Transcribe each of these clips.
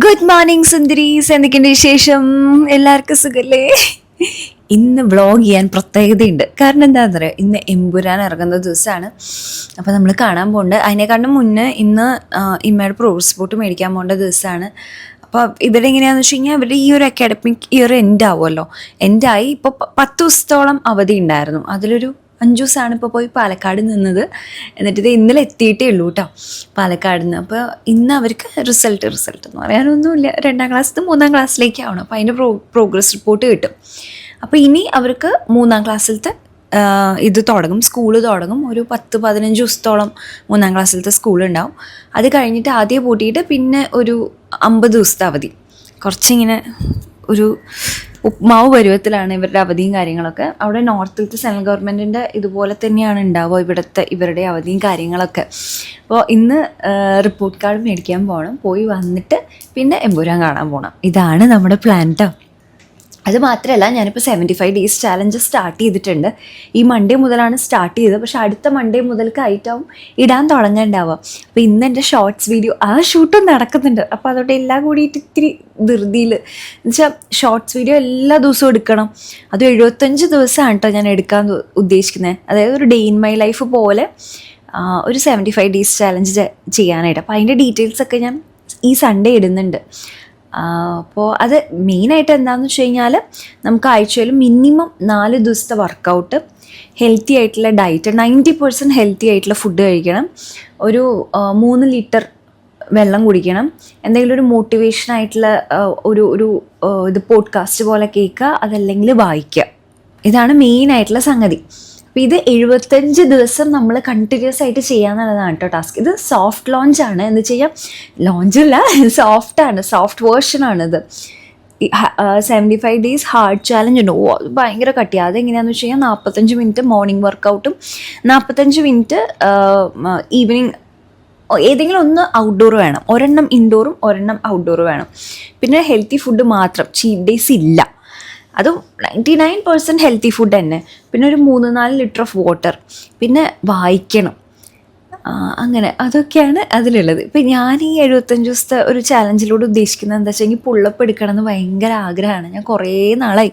Good morning സുന്ദരീസ്, എന്തൊക്കെയുണ്ട് വിശേഷം? എല്ലാവർക്കും സുഖല്ലേ? ഇന്ന് വ്ളോഗ് ചെയ്യാൻ പ്രത്യേകതയുണ്ട്. കാരണം എന്താണെന്ന് പറയുക, ഇന്ന് എമ്പുരാൻ ഇറങ്ങുന്ന ദിവസമാണ്. അപ്പോൾ നമ്മൾ കാണാൻ പോകുന്നുണ്ട്. അതിനെക്കാട്ടും മുന്നേ ഇന്ന് ഇമ്മയുടെ പ്രോഗ്രസ് റിപ്പോർട്ട് മേടിക്കാൻ പോകേണ്ട ദിവസമാണ്. അപ്പോൾ ഇവിടെ എങ്ങനെയാണെന്ന് വെച്ച് കഴിഞ്ഞാൽ, ഇവരുടെ ഈ ഒരു അക്കാഡമിക് ഇയർ എൻഡ് ആവുമല്ലോ. എൻഡായി ഇപ്പോൾ 10 ദിവസത്തോളം അവധി ഉണ്ടായിരുന്നു. അതിലൊരു 5 ദിവസമാണ് ഇപ്പോൾ പോയി പാലക്കാട് നിന്നത്. എന്നിട്ട് ഇത് ഇന്നലെ എത്തിയിട്ടേ ഉള്ളൂ കേട്ടോ പാലക്കാട് നിന്ന്. അപ്പോൾ ഇന്ന് അവർക്ക് റിസൾട്ട് എന്ന് പറയാനൊന്നുമില്ല. 2ാം ക്ലാസ്സിൽ 3ാം ക്ലാസ്സിലേക്കാവണം. അപ്പോൾ അതിൻ്റെ പ്രോഗ്രസ് റിപ്പോർട്ട് കിട്ടും. അപ്പോൾ ഇനി അവർക്ക് 3ാം ക്ലാസ്സിലത്തെ ഇത് തുടങ്ങും, സ്കൂള് തുടങ്ങും. ഒരു 10-15 ദിവസത്തോളം 3ാം ക്ലാസ്സിലത്തെ സ്കൂളുണ്ടാവും. അത് കഴിഞ്ഞിട്ട് ആദ്യം പൂട്ടിയിട്ട് പിന്നെ ഒരു 50 ദിവസത്തെ അവധി. കുറച്ചിങ്ങനെ ഒരു ഉപ്മാവ് പരുവത്തിലാണ് ഇവരുടെ അവധിയും കാര്യങ്ങളൊക്കെ. അവിടെ നോർത്തിലത്തെ സെൻട്രൽ ഗവൺമെൻറ്റിൻ്റെ ഇതുപോലെ തന്നെയാണ് ഉണ്ടാവുക ഇവരുടെ അവധിയും കാര്യങ്ങളൊക്കെ. അപ്പോൾ ഇന്ന് റിപ്പോർട്ട് കാർഡ് മേടിക്കാൻ പോകണം. പോയി വന്നിട്ട് പിന്നെ എമ്പുരാൻ കാണാൻ പോകണം. ഇതാണ് നമ്മുടെ പ്ലാൻ കേട്ടോ. അത് മാത്രമല്ല, ഞാനിപ്പോൾ 75 ഡേയ്സ് ചാലഞ്ച് സ്റ്റാർട്ട് ചെയ്തിട്ടുണ്ട്. ഈ മൺഡേ മുതലാണ് സ്റ്റാർട്ട് ചെയ്തത്. പക്ഷേ അടുത്ത മൺഡേ മുതൽക്ക് ആയിട്ടാവും ഇടാൻ തുടങ്ങേണ്ടാവുക. അപ്പോൾ ഇന്ന് എൻ്റെ ഷോർട്സ് വീഡിയോ ഷൂട്ടും നടക്കുന്നുണ്ട്. അപ്പോൾ അതോടെ എല്ലാം കൂടിയിട്ട് ഇത്തിരി ധൃതിയിൽ എന്നുവെച്ചാൽ ഷോർട്സ് വീഡിയോ എല്ലാ ദിവസവും എടുക്കണം. അത് 75 ദിവസമാണ് കേട്ടോ ഞാൻ എടുക്കാൻ ഉദ്ദേശിക്കുന്നത്. അതായത് ഒരു ഡേ ഇൻ മൈ ലൈഫ് പോലെ ഒരു 75 ഡേയ്സ് ചാലഞ്ച് ചെയ്യാനായിട്ട്. അപ്പോൾ അതിൻ്റെ ഡീറ്റെയിൽസൊക്കെ ഞാൻ ഈ സൺഡേ ഇടുന്നുണ്ട്. അപ്പോൾ അത് മെയിനായിട്ട് എന്താണെന്ന് വെച്ച് കഴിഞ്ഞാൽ, നമുക്ക് ആഴ്ചയിൽ മിനിമം 4 ദിവസത്തെ വർക്കൗട്ട്, ഹെൽത്തി ആയിട്ടുള്ള ഡയറ്റ്, 90% ഹെൽത്തി ആയിട്ടുള്ള ഫുഡ് കഴിക്കണം, ഒരു 3 ലിറ്റർ വെള്ളം കുടിക്കണം, എന്തെങ്കിലും ഒരു മോട്ടിവേഷനായിട്ടുള്ള ഒരു ഇത് പോഡ്കാസ്റ്റ് പോലെ കേൾക്കുക, അതല്ലെങ്കിൽ വായിക്കുക. ഇതാണ് മെയിനായിട്ടുള്ള സംഗതി. അപ്പോൾ ഇത് 75 ദിവസം നമ്മൾ കണ്ടിന്യൂസ് ആയിട്ട് ചെയ്യാന്നുള്ളതാണ് കേട്ടോ ടാസ്ക്. ഇത് സോഫ്റ്റ് ലോഞ്ചാണ്. എന്ന് വെച്ച് കഴിഞ്ഞാൽ ലോഞ്ചല്ല, സോഫ്റ്റ് വേർഷനാണിത്. 75 ഡേയ്സ് ഹാർഡ് ചാലഞ്ച് ഉണ്ട്. അത് ഭയങ്കര കട്ടിയാണ്. അതെങ്ങനെയാണെന്ന് വെച്ച് കഴിഞ്ഞാൽ 45 മിനിറ്റ് മോർണിംഗ് വർക്കൗട്ടും 45 മിനിറ്റ് ഈവനിങ്. ഏതെങ്കിലും ഒന്ന് ഔട്ട്ഡോർ വേണം. ഒരെണ്ണം ഇൻഡോറും ഒരെണ്ണം ഔട്ട്ഡോർ വേണം. പിന്നെ ഹെൽത്തി ഫുഡ് മാത്രം, ചീറ്റ് ഡേയ്സ് ഇല്ല. അതും 99% ഹെൽത്തി ഫുഡ് തന്നെ. പിന്നെ ഒരു 3-4 ലിറ്റർ ഓഫ് വാട്ടർ. പിന്നെ വായിക്കണം. അങ്ങനെ അതൊക്കെയാണ് അതിലുള്ളത്. ഇപ്പം ഞാൻ ഈ 75 ദിവസത്തെ ഒരു ചാലഞ്ചിലൂടെ ഉദ്ദേശിക്കുന്നത് എന്താ വെച്ചാൽ, എനിക്ക് പുള്ളപ്പ് എടുക്കണം എന്ന് ഭയങ്കര ആഗ്രഹമാണ്. ഞാൻ കുറേ നാളായി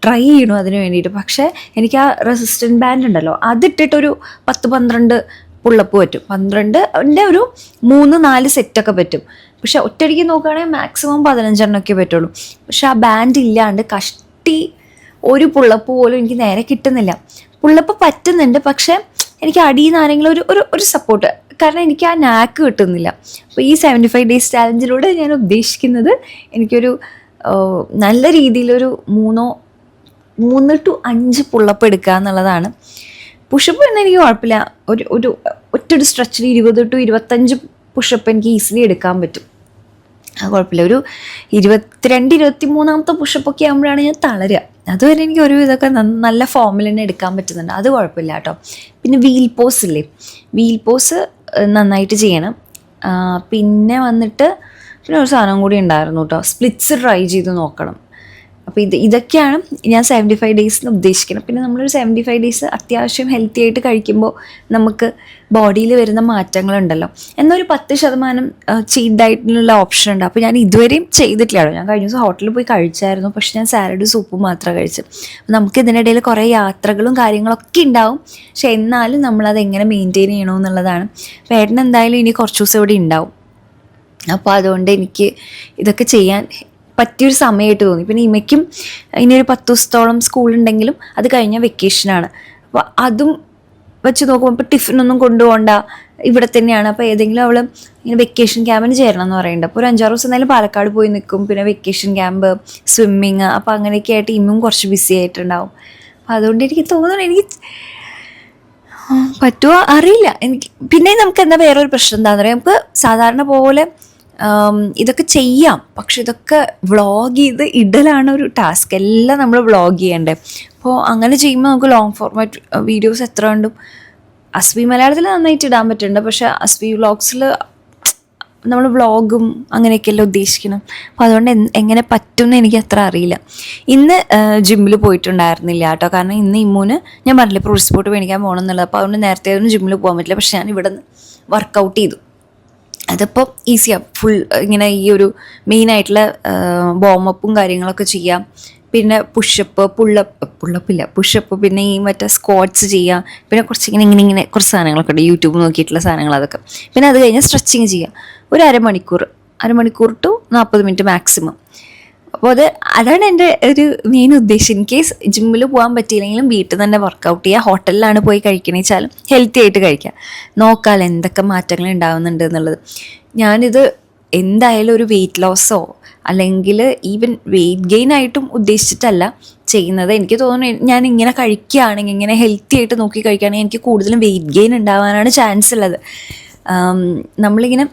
ട്രൈ ചെയ്യണു അതിന് വേണ്ടിയിട്ട്. പക്ഷേ എനിക്ക് ആ റെസിസ്റ്റൻറ്റ് ബാൻഡ് ഉണ്ടല്ലോ, അതിട്ടിട്ടൊരു 10-12 പുള്ളപ്പ് പറ്റും. 12ൻ്റെ ഒരു 3-4 സെറ്റൊക്കെ പറ്റും. പക്ഷെ ഒറ്റയടിക്ക് നോക്കുകയാണെങ്കിൽ മാക്സിമം 15 പറ്റുള്ളൂ. പക്ഷെ ആ ബാൻഡ് ഇല്ലാണ്ട് കഷ്ടി ഒരു പുള്ളപ്പ് പോലും എനിക്ക് നേരെ കിട്ടുന്നില്ല. പുള്ളപ്പ് പറ്റുന്നുണ്ട്, പക്ഷെ എനിക്ക് അടിയിൽ നിന്ന് ആരെങ്കിലും ഒരു സപ്പോർട്ട്, കാരണം എനിക്ക് ആ നാക്ക് കിട്ടുന്നില്ല. അപ്പോൾ ഈ 75 ഡേയ്സ് ചാലഞ്ചിലൂടെ ഞാൻ ഉദ്ദേശിക്കുന്നത്, എനിക്കൊരു നല്ല രീതിയിലൊരു 3 to 5 പുള്ളപ്പ് എടുക്കുക എന്നുള്ളതാണ്. പുഷപ്പ് തന്നെ എനിക്ക് കുഴപ്പമില്ല. ഒറ്റൊരു സ്ട്രെച്ചിൽ 20 to 25 പുഷപ്പ് എനിക്ക് ഈസിലി എടുക്കാൻ പറ്റും. അത് കുഴപ്പമില്ല. ഒരു 22-23 പുഷപ്പൊക്കെ ആകുമ്പോഴാണ് ഞാൻ തളരുക. അതുവരെ എനിക്ക് ഒരു ഇതൊക്കെ നല്ല ഫോമിൽ തന്നെ എടുക്കാൻ പറ്റുന്നുണ്ട്. അത് കുഴപ്പമില്ല കേട്ടോ. പിന്നെ വീൽ പോസ് ഇല്ലേ, വീൽ പോസ് നന്നായിട്ട് ചെയ്യണം. പിന്നെ വന്നിട്ട് ഒരു സാധനം കൂടി ഉണ്ടായിരുന്നു കേട്ടോ, സ്പ്ലിറ്റ്സ് ട്രൈ ചെയ്ത് നോക്കണം. അപ്പോൾ ഇതൊക്കെയാണ് ഞാൻ 75 ഡേയ്സിന് ഉദ്ദേശിക്കുന്നത്. പിന്നെ നമ്മളൊരു 75 ഡേയ്സ് അത്യാവശ്യം ഹെൽത്തി ആയിട്ട് കഴിക്കുമ്പോൾ നമുക്ക് ബോഡിയിൽ വരുന്ന മാറ്റങ്ങളുണ്ടല്ലോ. എന്നാൽ ഒരു 10% ചീറ്റ് ഡയറ്റിനുള്ള ഓപ്ഷൻ ഉണ്ട്. അപ്പോൾ ഞാൻ ഇതുവരെയും ചെയ്തിട്ടില്ല. ഞാൻ കഴിഞ്ഞ ദിവസം ഹോട്ടലിൽ പോയി കഴിച്ചായിരുന്നു. പക്ഷെ ഞാൻ സാലഡ് സൂപ്പും മാത്രമേ കഴിച്ചു. അപ്പോൾ നമുക്ക് ഇതിനിടയിൽ കുറേ യാത്രകളും കാര്യങ്ങളൊക്കെ ഉണ്ടാവും. പക്ഷെ എന്നാലും നമ്മളത് എങ്ങനെ മെയിൻറ്റെയിൻ ചെയ്യണമെന്നുള്ളതാണ്. അപ്പോൾ ഏട്ടൻ എന്തായാലും ഇനി കുറച്ച് ദിവസം ഇവിടെ ഉണ്ടാവും. അപ്പോൾ അതുകൊണ്ട് എനിക്ക് ഇതൊക്കെ ചെയ്യാൻ പറ്റിയൊരു സമയമായിട്ട് തോന്നി. പിന്നെ ഇമയ്ക്കും ഇനിയൊരു 10 ദിവസത്തോളം സ്കൂളുണ്ടെങ്കിലും അത് കഴിഞ്ഞാൽ വെക്കേഷനാണ്. അപ്പോൾ അതും വെച്ച് നോക്കുമ്പോൾ ഇപ്പോൾ ടിഫിനൊന്നും കൊണ്ടുപോകണ്ട, ഇവിടെ തന്നെയാണ്. അപ്പോൾ ഏതെങ്കിലും അവൾ ഇങ്ങനെ വെക്കേഷൻ ക്യാമ്പിന് ചേരണം എന്ന് പറയുന്നുണ്ട്. അപ്പോൾ ഒരു 5-6 ദിവസം എന്തായാലും പാലക്കാട് പോയി നിൽക്കും. പിന്നെ വെക്കേഷൻ ക്യാമ്പ്, സ്വിമ്മിങ്, അപ്പോൾ അങ്ങനെയൊക്കെ ആയിട്ട് ഇന്നും കുറച്ച് ബിസി ആയിട്ടുണ്ടാവും. അപ്പോൾ അതുകൊണ്ട് എനിക്ക് തോന്നുന്നു, എനിക്ക് പറ്റുമോ അറിയില്ല എനിക്ക്. പിന്നെ നമുക്ക് എന്താ വേറൊരു പ്രശ്നം എന്താണെന്ന് പറയാം, നമുക്ക് സാധാരണ പോലെ ഇതൊക്കെ ചെയ്യാം. പക്ഷെ ഇതൊക്കെ വ്ളോഗ് ചെയ്ത് ഇടലാണ് ഒരു ടാസ്ക്. എല്ലാം നമ്മൾ വ്ളോഗ് ചെയ്യണ്ടേ. അപ്പോൾ അങ്ങനെ ചെയ്യുമ്പോൾ നമുക്ക് ലോങ് ഫോർമാറ്റ് വീഡിയോസ് എത്ര കണ്ടും അസ്വി മലയാളത്തിൽ നന്നായിട്ട് ഇടാൻ പറ്റുന്നുണ്ട്. പക്ഷെ അസ്വി വ്ളോഗ്സിൽ നമ്മൾ വ്ളോഗും അങ്ങനെയൊക്കെയല്ലേ ഉദ്ദേശിക്കണം. അപ്പോൾ അതുകൊണ്ട് എങ്ങനെ പറ്റുമെന്ന് എനിക്ക് അത്ര അറിയില്ല. ഇന്ന് ജിമ്മിൽ പോയിട്ടുണ്ടായിരുന്നില്ല കേട്ടോ. കാരണം ഇന്ന് ഇമ്മൂന് ഞാൻ പറഞ്ഞില്ലേ പ്രോഗ്രസ് റിപ്പോർട്ട് മേടിക്കാൻ പോകണം എന്നുള്ളത്. അപ്പോൾ അതുകൊണ്ട് നേരത്തെ ഒന്നും ജിമ്മിൽ പോകാൻ പറ്റില്ല. പക്ഷെ ഞാൻ ഇവിടെ നിന്ന് വർക്കൗട്ട് ചെയ്തു. അതിപ്പോൾ ഈസിയാണ്. ഫുൾ ഇങ്ങനെ ഈ ഒരു മെയിനായിട്ടുള്ള വാമപ്പും കാര്യങ്ങളൊക്കെ ചെയ്യാം. പിന്നെ പുഷപ്പ്, പുള്ളപ്പില്ല, പുഷപ്പ്, പിന്നെ ഈ മറ്റേ സ്ക്വാട്സ് ചെയ്യാം. പിന്നെ കുറച്ച് ഇങ്ങനെ കുറച്ച് സാധനങ്ങളൊക്കെ ഉണ്ട്, യൂട്യൂബ് നോക്കിയിട്ടുള്ള സാധനങ്ങൾ അതൊക്കെ. പിന്നെ അത് കഴിഞ്ഞ് സ്ട്രെച്ചിങ് ചെയ്യാം. ഒരു അരമണിക്കൂർ ടു 40 മിനിറ്റ് മാക്സിമം. അപ്പോൾ അതാണ് എൻ്റെ ഒരു മെയിൻ ഉദ്ദേശം. ഇൻ കേസ് ജിമ്മിൽ പോകാൻ പറ്റിയില്ലെങ്കിലും വീട്ടിൽ തന്നെ വർക്കൗട്ട് ചെയ്യുക. ഹോട്ടലിലാണ് പോയി കഴിക്കണമെന്ന് വെച്ചാലും ഹെൽത്തി ആയിട്ട് കഴിക്കുക. നോക്കാമല്ലോ എന്തൊക്കെ മാറ്റങ്ങൾ ഉണ്ടാകുന്നുണ്ട് എന്നുള്ളത്. ഞാനിത് എന്തായാലും ഒരു വെയിറ്റ് ലോസോ അല്ലെങ്കിൽ ഈവൻ വെയിറ്റ് ഗെയിൻ ആയിട്ടും ഉദ്ദേശിച്ചിട്ടല്ല ചെയ്യുന്നത്. എനിക്ക് തോന്നുന്നു ഞാൻ ഇങ്ങനെ കഴിക്കുകയാണെങ്കിൽ, ഇങ്ങനെ ഹെൽത്തി ആയിട്ട് നോക്കി കഴിക്കുകയാണെങ്കിൽ എനിക്ക് കൂടുതലും വെയിറ്റ് ഗെയിൻ ഉണ്ടാവാനാണ് ചാൻസ് ഉള്ളത്. നമ്മളിങ്ങനെ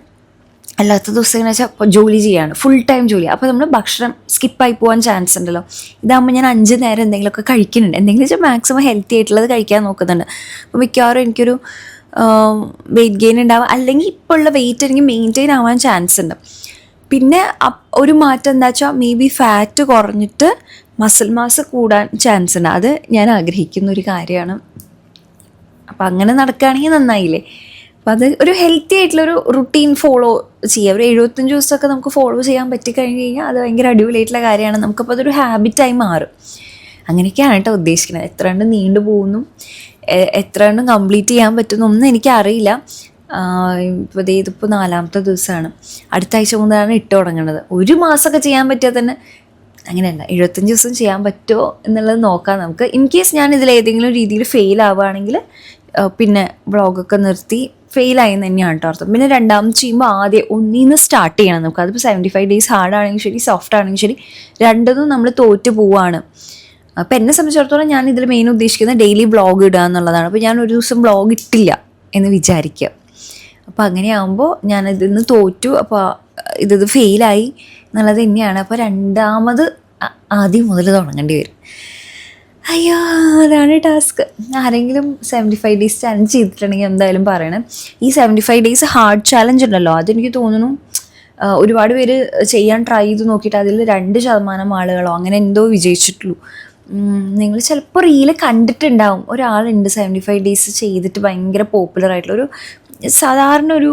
അല്ലാത്ത ദിവസം എങ്ങനെ വെച്ചാൽ ജോലി ചെയ്യാണ്, ഫുൾ ടൈം ജോലി. അപ്പോൾ നമ്മൾ ഭക്ഷണം സ്കിപ്പായി പോകാൻ ചാൻസ് ഉണ്ടല്ലോ. ഇതാകുമ്പോൾ ഞാൻ 5 നേരം എന്തെങ്കിലുമൊക്കെ കഴിക്കുന്നുണ്ട്, എന്തെങ്കിലും വെച്ചാൽ മാക്സിമം ഹെൽത്തി ആയിട്ടുള്ളത് കഴിക്കാൻ നോക്കുന്നുണ്ട്. അപ്പോൾ മിക്കവാറും എനിക്കൊരു വെയിറ്റ് ഗെയിൻ ഉണ്ടാവാം, അല്ലെങ്കിൽ ഇപ്പോൾ ഉള്ള വെയിറ്റ് എനിക്ക് മെയിൻറ്റെയിൻ ആവാൻ ചാൻസ് ഉണ്ട്. പിന്നെ ഒരു മാറ്റം എന്താ വെച്ചാൽ മേ ബി ഫാറ്റ് കുറഞ്ഞിട്ട് മസിൽ മാസ് കൂടാൻ ചാൻസ് ഉണ്ട്. അത് ഞാൻ ആഗ്രഹിക്കുന്ന ഒരു കാര്യമാണ്. അപ്പം അങ്ങനെ നടക്കുകയാണെങ്കിൽ നന്നായില്ലേ. അപ്പം അത് ഒരു ഹെൽത്തി ആയിട്ടുള്ളൊരു റുട്ടീൻ ഫോളോ ചെയ്യുക. ഒരു 75 ദിവസമൊക്കെ നമുക്ക് ഫോളോ ചെയ്യാൻ പറ്റിക്കഴിഞ്ഞ് കഴിഞ്ഞാൽ അത് ഭയങ്കര അടിപൊളിയായിട്ടുള്ള കാര്യമാണ്. നമുക്കപ്പോൾ അതൊരു ഹാബിറ്റായി മാറും. അങ്ങനെയൊക്കെയാണ് കേട്ടോ ഉദ്ദേശിക്കുന്നത്. എത്ര കണ്ട് നീണ്ടു പോകുന്നു, എത്ര കണ്ടും കംപ്ലീറ്റ് ചെയ്യാൻ പറ്റുന്നു ഒന്നും എനിക്കറിയില്ല. ഇതിപ്പോൾ 4ാമത്തെ ദിവസമാണ്. അടുത്ത ആഴ്ച മുതലാണ് ഇട്ട് തുടങ്ങുന്നത്. 1 മാസമൊക്കെ ചെയ്യാൻ പറ്റിയാൽ തന്നെ, അങ്ങനെയല്ല 75 ദിവസം ചെയ്യാൻ പറ്റുമോ എന്നുള്ളത് നോക്കാം നമുക്ക്. ഇൻ കേസ് ഞാൻ ഇതിലേതെങ്കിലും രീതിയിൽ ഫെയിൽ ആവുകയാണെങ്കിൽ പിന്നെ വ്ളോഗൊക്കെ നിർത്തി ഫെയിലായി തന്നെയാണ് കേട്ടോ അർത്ഥം. പിന്നെ രണ്ടാമത് ചെയ്യുമ്പോൾ ആദ്യം ഒന്നിന്ന് സ്റ്റാർട്ട് ചെയ്യണം നമുക്ക്. അതിപ്പോൾ 75 ഡേയ്സ് ഹാർഡ് ആണെങ്കിൽ ശരി, സോഫ്റ്റ് ആണെങ്കിൽ ശരി, രണ്ടതും നമ്മൾ തോറ്റു പോവുകയാണ്. അപ്പോൾ എന്നെ സംബന്ധിച്ചിടത്തോളം ഞാൻ ഇതിൽ മെയിൻ ഉദ്ദേശിക്കുന്നത് ഡെയിലി വ്ളോഗ് ഇടുക എന്നുള്ളതാണ്. അപ്പോൾ ഞാൻ ഒരു ദിവസം വ്ളോഗ് ഇട്ടില്ല എന്ന് വിചാരിക്കുക. അപ്പോൾ അങ്ങനെയാകുമ്പോൾ ഞാനിതിന്ന് തോറ്റു, അപ്പോൾ ഇത് ഫെയിലായി എന്നുള്ളത് തന്നെയാണ്. അപ്പോൾ രണ്ടാമത് ആദ്യം മുതൽ തുടങ്ങേണ്ടി വരും. അയ്യോ, അതാണ് ടാസ്ക്. ആരെങ്കിലും 75 ഡേയ്സ് ചാലഞ്ച് ചെയ്തിട്ടുണ്ടെങ്കിൽ എന്തായാലും പറയണം. ഈ 75 ഡേയ്സ് ഹാർഡ് ചാലഞ്ച് ഉണ്ടല്ലോ, അതെനിക്ക് തോന്നുന്നു ഒരുപാട് പേര് ചെയ്യാൻ ട്രൈ ചെയ്ത് നോക്കിയിട്ട് അതിൽ 2% ആളുകളോ അങ്ങനെ എന്തോ വിജയിച്ചിട്ടുള്ളൂ. നിങ്ങൾ ചിലപ്പോൾ റീല് കണ്ടിട്ടുണ്ടാവും, ഒരാളുണ്ട് 75 ഡേയ്സ് ചെയ്തിട്ട് ഭയങ്കര പോപ്പുലർ ആയിട്ടുള്ള ഒരു സാധാരണ ഒരു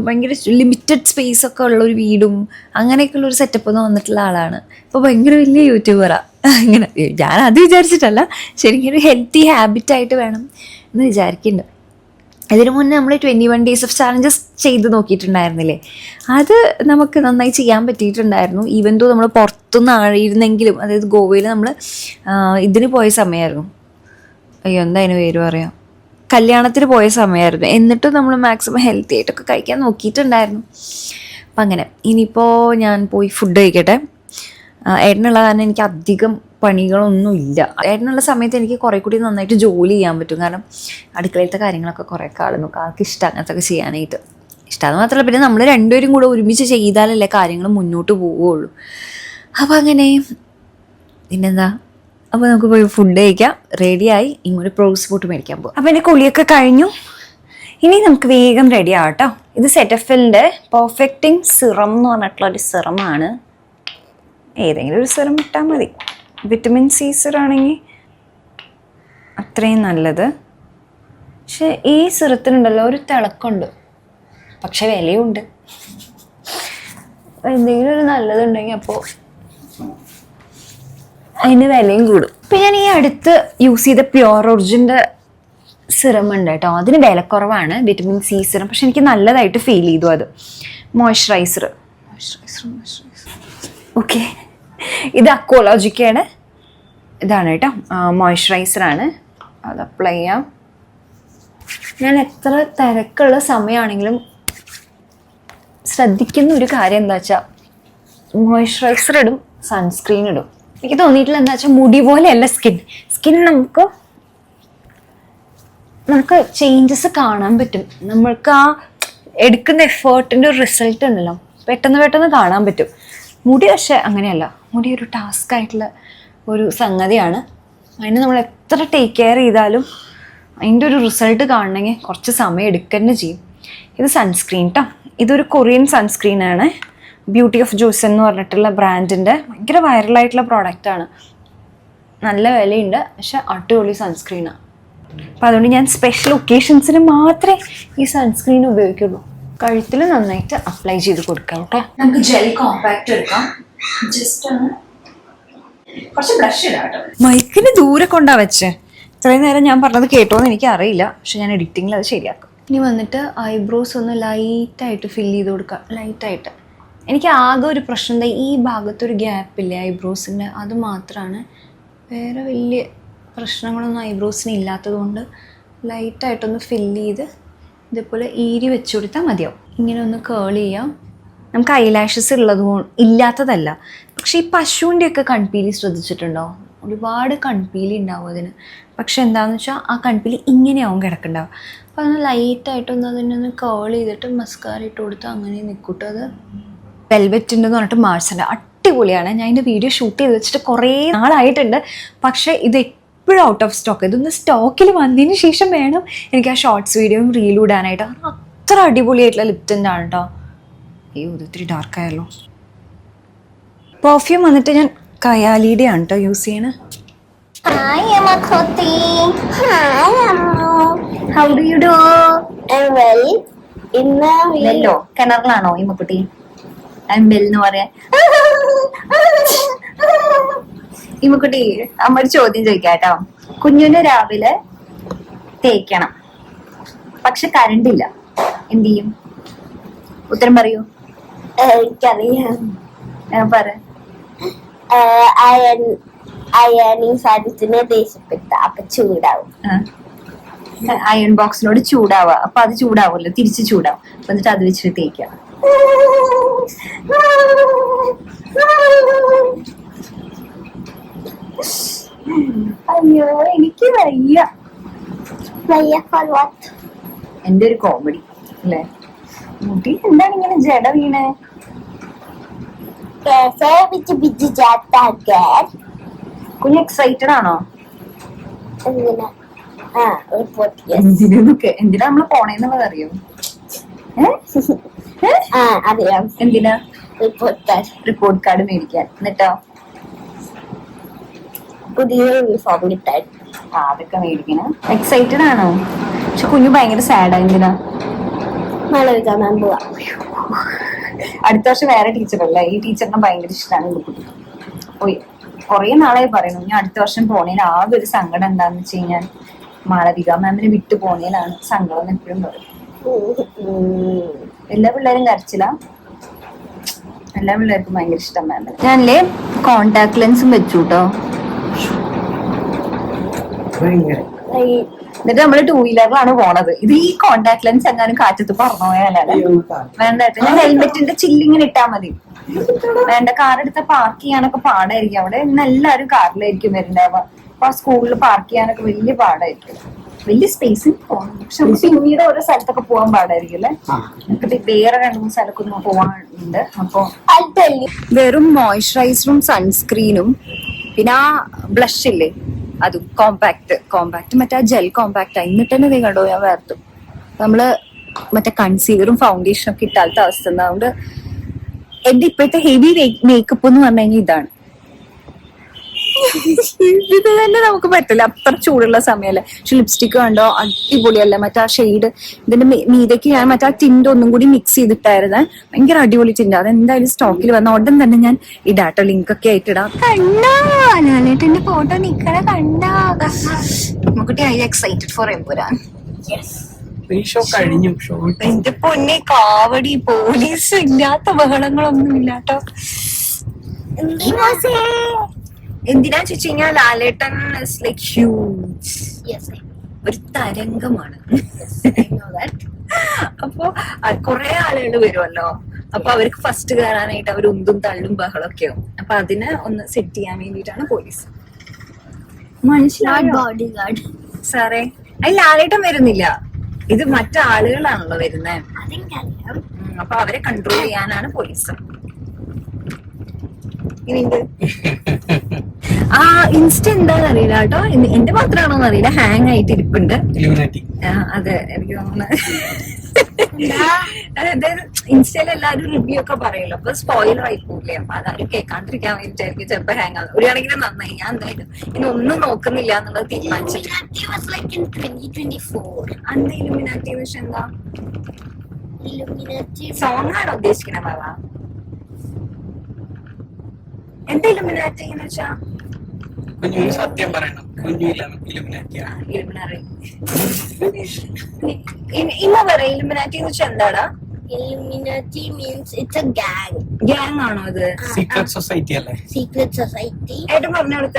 ഭയങ്കര ലിമിറ്റഡ് സ്പേസ് ഒക്കെ ഉള്ളൊരു വീടും അങ്ങനെയൊക്കെയുള്ളൊരു സെറ്റപ്പ് ഒന്ന് വന്നിട്ടുള്ള ആളാണ്. ഇപ്പോൾ ഭയങ്കര വലിയ യൂട്യൂബറാണ്. അങ്ങനെ ഞാൻ അത് വിചാരിച്ചിട്ടല്ല, ശരിക്കും ഒരു ഹെൽത്തി ഹാബിറ്റായിട്ട് വേണം എന്ന് വിചാരിക്കുന്നുണ്ട്. ഇതിനു മുന്നേ നമ്മൾ 21 ഡേയ്സ് ഓഫ് ചാലഞ്ചസ് ചെയ്ത് നോക്കിയിട്ടുണ്ടായിരുന്നില്ലേ, അത് നമുക്ക് നന്നായി ചെയ്യാൻ പറ്റിയിട്ടുണ്ടായിരുന്നു. ഈവൻ ദോ നമ്മൾ പുറത്തുനിന്ന് ആയിരുന്നെങ്കിലും, അതായത് ഗോവയിൽ നമ്മൾ ഇതിന് പോയ സമയമായിരുന്നു, അയ്യോ എന്താ അതിന് പേര് പറയാം, കല്യാണത്തിന് പോയ സമയമായിരുന്നു. എന്നിട്ടും നമ്മൾ മാക്സിമം ഹെൽത്തി ആയിട്ടൊക്കെ കഴിക്കാൻ നോക്കിയിട്ടുണ്ടായിരുന്നു. അപ്പം അങ്ങനെ ഇനിയിപ്പോൾ ഞാൻ പോയി ഫുഡ് കഴിക്കട്ടെ. ഏട്ടനുള്ള കാരണം എനിക്ക് അധികം പണികളൊന്നും ഇല്ല. ഏട്ടനുള്ള സമയത്ത് എനിക്ക് കുറേ കൂടി നന്നായിട്ട് ജോലി ചെയ്യാൻ പറ്റും. കാരണം അടുക്കളയിലത്തെ കാര്യങ്ങളൊക്കെ കുറേ ആൾ നോക്കും. ആൾക്ക് ഇഷ്ടം അങ്ങനത്തൊക്കെ ചെയ്യാനായിട്ട്. ഇഷ്ടമെന്ന് മാത്രമല്ല, പിന്നെ നമ്മൾ രണ്ടുപേരും കൂടെ ഒരുമിച്ച് ചെയ്താലല്ലേ കാര്യങ്ങൾ മുന്നോട്ട് പോവുകയുള്ളൂ. അപ്പം അങ്ങനെ പിന്നെന്താ, അപ്പോൾ നമുക്ക് പോയി ഫുഡ് കഴിക്കാം. റെഡിയായി, ഇങ്ങോട്ട് പ്രോഗ്സ് പോട്ട് മേടിക്കാൻ പോകും. അപ്പോൾ എൻ്റെ കുളിയൊക്കെ കഴിഞ്ഞു. ഇനി നമുക്ക് വേഗം റെഡി ആവാം കേട്ടോ. ഇത് സെറ്റഫിലിൻ്റെ പെർഫെക്റ്റിംഗ് സിറം എന്ന് പറഞ്ഞിട്ടുള്ളൊരു സിറമാണ്. ഏതെങ്കിലും ഒരു സിറം ഇട്ടാൽ മതി. വിറ്റമിൻ സി സിറാണെങ്കിൽ അത്രയും നല്ലത്. പക്ഷെ ഈ സിറത്തിനുണ്ടല്ലോ ഒരു തിളക്കമുണ്ട്, പക്ഷെ വിലയുണ്ട്. എന്തെങ്കിലും ഒരു നല്ലതുണ്ടെങ്കിൽ അപ്പോൾ അതിന് വിലയും കൂടും. ഇപ്പം ഞാൻ ഈ അടുത്ത് യൂസ് ചെയ്ത പ്യുവർ ഒറിജിൻ്റെ സിറം ഉണ്ട് കേട്ടോ. അതിന് വിലക്കുറവാണ്, വിറ്റമിൻ സി സിറം. പക്ഷെ എനിക്ക് നല്ലതായിട്ട് ഫീൽ ചെയ്തു അത്. മോയ്സ്ചറൈസർ ഓക്കെ, ഇത് അക്വോളജിക്കയുടെ ഇതാണ് കേട്ടോ, മോയ്സ്ചറൈസറാണ്. അത് അപ്ലൈ ചെയ്യാം. ഞാൻ എത്ര തിരക്കുള്ള സമയമാണെങ്കിലും ശ്രദ്ധിക്കുന്ന ഒരു കാര്യം എന്താ വെച്ചാൽ മോയ്സ്ചറൈസർ ഇടും, സൺസ്ക്രീൻ ഇടും. എനിക്ക് തോന്നിയിട്ടില്ല എന്താ വെച്ചാൽ മുടി പോലെയല്ല സ്കിൻ നമുക്ക് ചേഞ്ചസ് കാണാൻ പറ്റും. നമ്മൾക്ക് ആ എടുക്കുന്ന എഫേർട്ടിൻ്റെ ഒരു റിസൾട്ട് ഉണ്ടല്ലോ, പെട്ടെന്ന് കാണാൻ പറ്റും. മുടി പക്ഷെ അങ്ങനെയല്ല. മുടി ഒരു ടാസ്ക് ആയിട്ടുള്ള ഒരു സംഗതിയാണ്. അതിന് നമ്മൾ എത്ര ടേക്ക് കെയർ ചെയ്താലും അതിൻ്റെ ഒരു റിസൾട്ട് കാണണമെങ്കിൽ കുറച്ച് സമയം എടുക്കുക ചെയ്യും. ഇത് സൺസ്ക്രീൻ കേട്ടോ. ഇതൊരു കൊറിയൻ സൺസ്ക്രീനാണ്. ബ്യൂട്ടി ഓഫ് ജോസൻ എന്ന് പറഞ്ഞിട്ടുള്ള ബ്രാൻഡിൻ്റെ ഭയങ്കര വൈറലായിട്ടുള്ള പ്രോഡക്റ്റാണ്. നല്ല വിലയുണ്ട്, പക്ഷെ അടിപൊളി സൺസ്ക്രീനാണ്. അപ്പം അതുകൊണ്ട് ഞാൻ സ്പെഷ്യൽ ഒക്കേഷൻസിന് മാത്രമേ ഈ സൺസ്ക്രീൻ ഉപയോഗിക്കുള്ളൂ. കഴുത്തിൽ നന്നായിട്ട് അപ്ലൈ ചെയ്ത് കൊടുക്കാം കേട്ടോ. നമുക്ക് ജെൽ കോമ്പാക്ട് എടുക്കാം. ജസ്റ്റ് ഒന്ന് കുറച്ച് ബ്ലഷ് ഇടാം കേട്ടോ. മൈക്കിന് ദൂരെ കൊണ്ടാ വെച്ചേ. ഇത്രയും നേരം ഞാൻ പറഞ്ഞത് കേട്ടോന്ന് എനിക്ക് അറിയില്ല, പക്ഷെ ഞാൻ എഡിറ്റിങ്ങിൽ അത് ശരിയാക്കും. ഇനി വന്നിട്ട് ഐബ്രോസ് ഒന്ന് ലൈറ്റായിട്ട് ഫില്ല് ചെയ്ത് കൊടുക്കാം. ലൈറ്റായിട്ട്. എനിക്ക് ആകെ ഒരു പ്രശ്നം എന്താ, ഈ ഭാഗത്തൊരു ഗ്യാപ്പില്ലേ ഐബ്രോസിൻ്റെ, അത് മാത്രമാണ്. വേറെ വലിയ പ്രശ്നങ്ങളൊന്നും ഐബ്രോസിന് ഇല്ലാത്തത് കൊണ്ട് ലൈറ്റായിട്ടൊന്ന് ഫില്ല് ചെയ്ത് ഇതേപോലെ ഈരി വെച്ച് കൊടുത്താൽ മതിയാവും. ഇങ്ങനെ ഒന്ന് കേൾ ചെയ്യാം. നമുക്ക് ഐലാഷസ് ഇല്ലാത്തതല്ല, പക്ഷേ ഈ പശുവിൻ്റെയൊക്കെ കൺപീലി ശ്രദ്ധിച്ചിട്ടുണ്ടോ? ഒരുപാട് കൺപീലി ഉണ്ടാവും അതിന്. പക്ഷെ എന്താണെന്ന് വെച്ചാൽ ആ കൺപീലി ഇങ്ങനെയാവും കിടക്കുന്നുണ്ടാവും. അപ്പോൾ അതൊന്ന് ലൈറ്റായിട്ടൊന്ന് അതിനൊന്ന് കേൾ ചെയ്തിട്ട് മസ്കാര ഇട്ട് കൊടുത്താൽ അങ്ങനെ നിൽക്കൂട്ടോ. അത് വെൽവെറ്റിൻ്റെ എന്ന് പറഞ്ഞിട്ട് മാർസല അടിപൊളിയാണ്. ഞാൻ ഇതിൻ്റെ വീഡിയോ ഷൂട്ട് ചെയ്ത് വെച്ചിട്ട് കുറേ നാളായിട്ടുണ്ട്, പക്ഷേ ഇത് എപ്പോഴും ഔട്ട് ഓഫ് സ്റ്റോക്ക്. ഇതൊന്ന് സ്റ്റോക്കിൽ വന്നതിന് ശേഷം വേണം എനിക്ക് ആ ഷോർട്സ് വീഡിയോയും റീലും ഇടാനായിട്ട്. അത്ര അടിപൊളിയായിട്ടുള്ള ലിപ്റ്റിൻ്റെ ആണ് കേട്ടോ. അയ്യോ ഇത് ഇത്തിരി ഡാർക്കായല്ലോ. പെർഫ്യൂം വന്നിട്ട് ഞാൻ കയാലിയുടെ ആണ് കേട്ടോ യൂസ് ചെയ്യണേ. Hi, Emma Koti. Hi, Ammo. How do you do? I'm well. ഇന്ന് വെല്ലോ കിണറിലാണോ ഈ മുക്കുട്ടി? വെല്ലെന്ന് പറയാൻ. ഈ മുക്കുട്ടി അമ്മ ഒരു ചോദ്യം ചോദിക്കാം കേട്ടോ. കുഞ്ഞിന് രാവിലെ തേക്കണം, പക്ഷെ കറണ്ട് ഇല്ല, എന്ത് ചെയ്യും? ഉത്തരം പറയൂ. എനിക്കറിയാം. പറ. അയണിങ് സാധനത്തിന് ദേഷ്യപ്പെട്ട അപ്പൊ ചൂടാവും. അയൺ ബോക്സിനോട് ചൂടാവുക, അപ്പൊ അത് ചൂടാവുമല്ലോ, തിരിച്ച് ചൂടാവും. എന്നിട്ട് അത് വെച്ചിട്ട് തേക്കാം. അയ്യോ എനിക്ക് വയ്യ. എന്റെ ഒരു കോമഡി അല്ലേ? മുടി എന്താണ് ഇങ്ങനെ ജട വീണേ? കുഞ്ഞ് എക്സൈറ്റഡ് ആണോ? എന്തിനാ നമ്മള് പോണേന്നുള്ളത് അറിയോ? അറിയാം. എന്തിനാ? റിപ്പോർട്ട് കാർഡ് മേടിക്കാൻ. എന്നിട്ടോ പുതിയ യൂണിഫോം കിട്ടാൻ അതൊക്കെ മേടിക്കണം. എക്സൈറ്റഡ് ആണോ? പക്ഷെ കുഞ്ഞു ഭയങ്കര സാഡാ. എന്തിനാ? മഴ കാണാൻ പോവാ. അടുത്ത വർഷം വേറെ ടീച്ചറല്ലേ, ഈ ടീച്ചറിനെ ഭയങ്കര ഇഷ്ടമാണ്. പോയി കുറേ നാളായി പറയണു ഞാൻ അടുത്ത വർഷം പോണേന്. ആകെ ഒരു സങ്കടം എന്താന്ന് വെച്ച് കഴിഞ്ഞാൽ മാളവിക മാമിനെ വിട്ടു പോണേലാണ് സങ്കടം എന്ന് എപ്പോഴും പറയും. എല്ലാ പിള്ളേരും കരച്ചില്ല, എല്ലാ പിള്ളേർക്കും ഭയങ്കര ഇഷ്ടം മാമിന്. ഞാനല്ലേ കോണ്ടാക്ട് ലെൻസും വെച്ചു കേട്ടോ. എന്നിട്ട് നമ്മള് 2 വീലറിലാണ് പോണത്. ഇത് ഈ കോണ്ടാക്ട് ലെൻസ് എങ്ങാനും കാറ്റത്ത് പറഞ്ഞു പോയാലേ വേണ്ട. ഞാൻ ഹെൽമെറ്റിന്റെ ചില്ലിങ്ങനെ ഇട്ടാ മതി. വേണ്ട, കാർ എടുത്ത പാർക്ക് ചെയ്യാനൊക്കെ പാടായിരിക്കും. അവിടെ ഇന്ന് എല്ലാവരും കാറിലായിരിക്കും വരുന്നുണ്ടാവുക. അപ്പൊ ആ സ്കൂളിൽ പാർക്ക് ചെയ്യാനൊക്കെ വലിയ പാടായിരിക്കും. വലിയ സ്പേസിൽ പോകണം. പക്ഷെ നമുക്ക് പിന്നീട് ഓരോ സ്ഥലത്തൊക്കെ പോകാൻ പാടായിരിക്കും അല്ലേ? നമുക്ക് വേറെ 2-3 സ്ഥലത്തൊക്കെ പോവാനുണ്ട്. അപ്പൊ വെറും മോയ്സ്ചറൈസറും സൺസ്ക്രീനും പിന്നെ ആ ബ്ലഷ് ഇല്ലേ അതും കോമ്പാക്ട് മറ്റേ ജെൽ കോമ്പാക്ട്. എന്നിട്ട് തന്നെ നീ കണ്ടോ ഞാൻ വേർത്തു. നമ്മള് മറ്റേ കൺസീലറും ഫൗണ്ടേഷനും ഒക്കെ ഇട്ടാലത്തെ അവസ്ഥ. അതുകൊണ്ട് എന്റെ ഇപ്പോഴത്തെ ഹെവി മേക്കപ്പ് എന്ന് പറഞ്ഞു കഴിഞ്ഞാൽ ഇതാണ്. ഇത് തന്നെ നമുക്ക് പറ്റില്ല, അത്ര ചൂടുള്ള സമയമല്ലേ. പക്ഷെ ലിപ്സ്റ്റിക് കണ്ടോ അടിപൊളിയല്ലേ? മറ്റേ ആ ഷെയ്ഡ് ഇതിന്റെ മീതേക്ക് ഞാൻ മറ്റേ ആ ടിന്റ് ഒന്നും കൂടി മിക്സ് ചെയ്തിട്ടായിരുന്നേ. ഭയങ്കര അടിപൊളി ടിന്റ്. അതെന്തായാലും സ്റ്റോക്കിൽ വന്ന ഉടൻ തന്നെ ഞാൻ ഇടാട്ടോ, ലിങ്ക് ഒക്കെ ആയിട്ട് ഇടാം. കണ്ടാ ലാലേട്ടന്റെ ഫോട്ടോ നിക്കണ കണ്ടാ? നമുക്കുട്ടി ഐ എക്സൈറ്റഡ് ഫോർ എമ്പുരാൻ. എന്റെ പൊന്നെ കാവടി, പോലീസ് ഇല്ലാത്ത ബഹളങ്ങളൊന്നും ഇല്ലാട്ടോ. എന്തിനാ ചോദിച്ചു കഴിഞ്ഞാൽ ലാലേട്ടൻ ഇസ് ലൈക്ക് ഹ്യൂജ്, ഒരു തരംഗമാണ്. അപ്പൊ കുറെ ആളുകൾ വരുമല്ലോ. അപ്പൊ അവർക്ക് ഫസ്റ്റ് കയറാനായിട്ട് അവർ ഉന്തും തള്ളും ബഹളമൊക്കെ ആവും. അപ്പൊ അതിനെ ഒന്ന് സെറ്റ് ചെയ്യാൻ വേണ്ടിയിട്ടാണ് പോലീസ്. മനസ്സിലായോ സാറേ? അത് ലാലേട്ടൻ വരുന്നില്ല, ഇത് മറ്റാളുകളാണല്ലോ വരുന്നത്. അപ്പൊ അവരെ കൺട്രോൾ ചെയ്യാനാണ് പോലീസ്. ആ ഇൻസ്റ്റ എന്താന്ന് അറിയില്ല കേട്ടോ, എന്റെ മാത്രമാണോന്ന് അറിയില്ല, ഹാങ് ആയിട്ട് ഇരിപ്പുണ്ട്. അതെ എനിക്ക് തോന്നുന്നത്. അതായത് ഇൻസ്റ്റയിൽ എല്ലാവരും റിവ്യൂ ഒക്കെ പറയല്ലോ, അപ്പൊ സ്പോയിലർ ആയി പോകില്ലേ. അപ്പൊ അതാരും കേൾക്കാണ്ടിരിക്കാൻ വേണ്ടിട്ടായിരിക്കും ചിലപ്പോ ഹാങ് ആകും. ഒരാണെങ്കിലും നന്നായി. ഞാൻ എന്തായാലും ഇനി ഒന്നും നോക്കുന്നില്ല എന്നുള്ളത് തീരുമാനിച്ചിട്ട്. അന്ന് ഇലുമിനാറ്റി എന്താ Illuminati. സോങ് ആണോ ഉദ്ദേശിക്കണേ ബാബ? എന്താ ഇലുമിനാറ്റി എന്ന് വെച്ചാ? കുഞ്ഞു സത്യം പറയണം. കുഞ്ഞു ഇലുമിനാറ്റിയാണ്. ഇലുമിനാറി. ഇമ്മ പറ ഇലുമിനാറ്റി എന്ന് വെച്ചാ എന്താടാ? Illuminati means it's a gang. Gang ആണോ അത്? സീക്രട്ട് സൊസൈറ്റി അല്ലേ? Secret society. ഏട്ടൻ പറഞ്ഞു കൊടുത്ത?